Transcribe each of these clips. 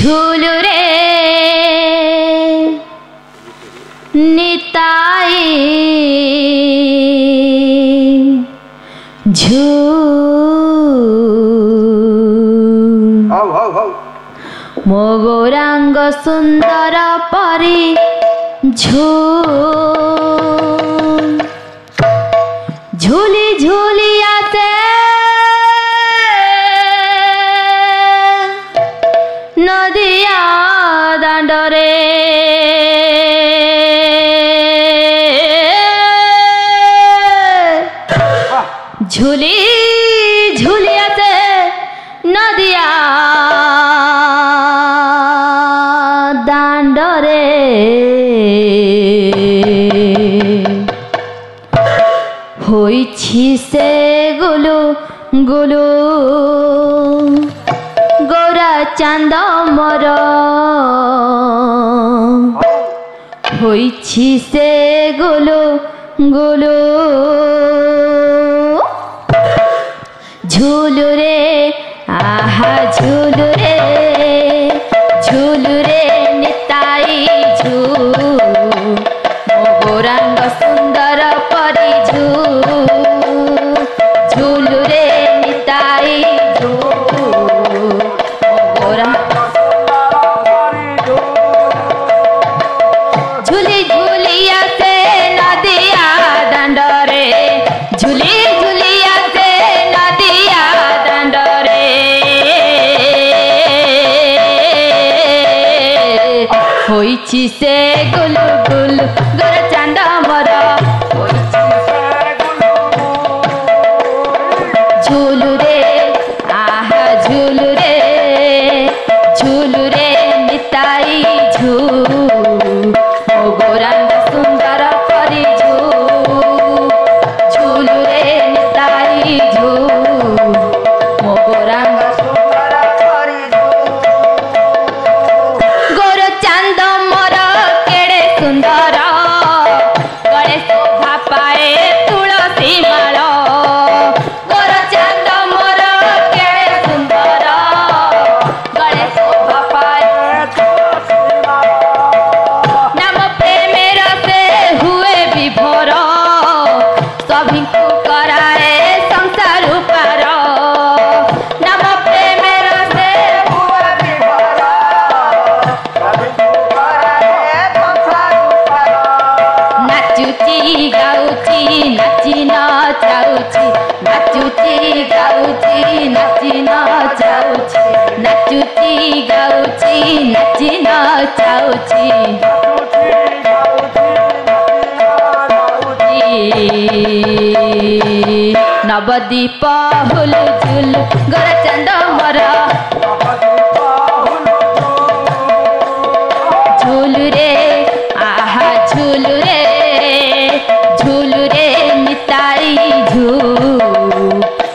झूलू रे निताई मो गौरांग सुंदर परी झूली झूली आते नदिया दांडरे झूली झूली आते नदिया दांडरे होइछि से गुलु गुलु गौरा चांद मोर होइछि से गुलु गुलु झूलू रे आहा झूलू रे निताई मो गौरांग सुंदर परी झूलू रे निताई झूली झूलिया से नदिया दांडरे झूली झूलिया से नदिया दांडरे होइछि से गुलु गुलु गोरा चांद मोर झूलू रे आहा झूलू रे निताई मो गौरांग सुंदर परी झूलू रे निताई मो गौरांग सुंदर परी गोर चांद मोर केड़े सुंदर गले शोभा पाए तुलसी माल गोर चांद मोर केड़े सुंदर गले शोभा पाए नाम प्रेमेर से हुए विभोर सभी को कराए संसार पार नाम प्रेमेर से हुए विभोर सभी को कराए संसार पार नाचुची गाउची नाची नाचाउची नाचुची गाउची नाची नाचाउची नाचुची गाउची नाची नाचाउची नवदीप हुलु झुलु गोरा चांद मोर झूलू रे आहा झूलू रे निताई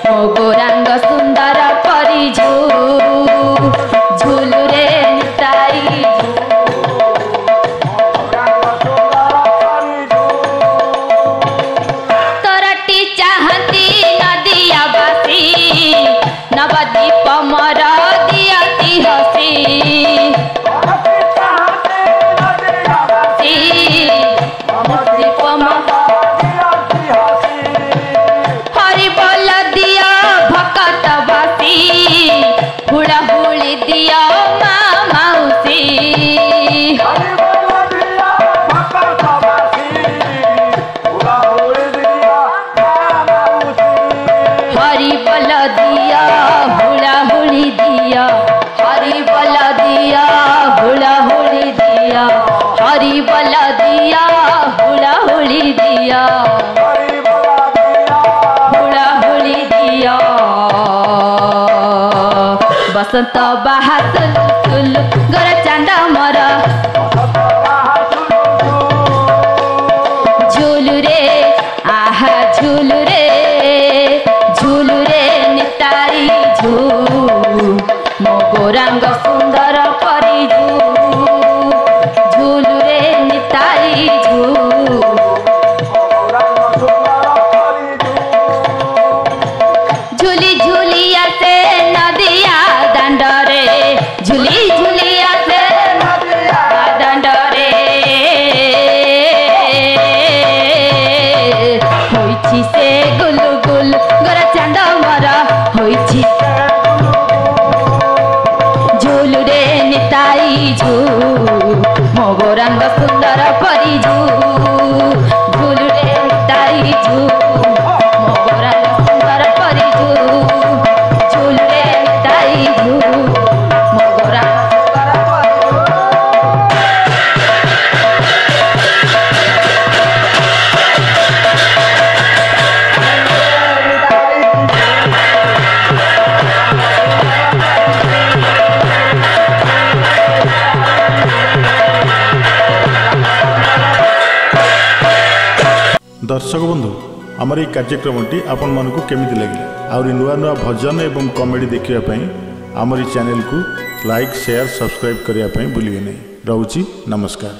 मो गौरांग सुंदर परी झूलू रे निताई तोरटी चाहती नदिया बासी नवदीप मोर दियती हसी हरि बोल दिया भकत बासी हुड़ा हुड़ी दिया माउसी हरि बोल दिया हुड़ा हुड़ी दिया हरि बोल दिया हुड़ा हुड़ी दिया हरि बोल दिया हुड़ा हुड़ी दिया हुड़ा हुड़ी दिया बसंत बाहर सुलु गोरा चांद मोर झूलू रे आहा झूलू रे निताई मो गौरांग सुंदर परी झूलू रे निताई झूली झूलिया से नदिया दांडरे झूली झूलिया ମୋ ଗୌରାଙ୍ଗ ସୁନ୍ଦର ପରିଜୁ ଝୁଲୁରେ ତାରିଜୁ ମୋ ଗୌରାଙ୍ଗ ସୁନ୍ଦର ପରିଜୁ ଝୁଲୁରେ ତାରିଜୁ ମୋ ଗୌରାଙ୍ଗ दर्शक बंधु आमर ये कार्यक्रमटी आपण मानक केमिति लगे आउरी नुआ नुआ भजन एवं कॉमेडी देखिया आमर चैनल को लाइक शेयर सब्सक्राइब करने भूलिए नहीं। रोची नमस्कार।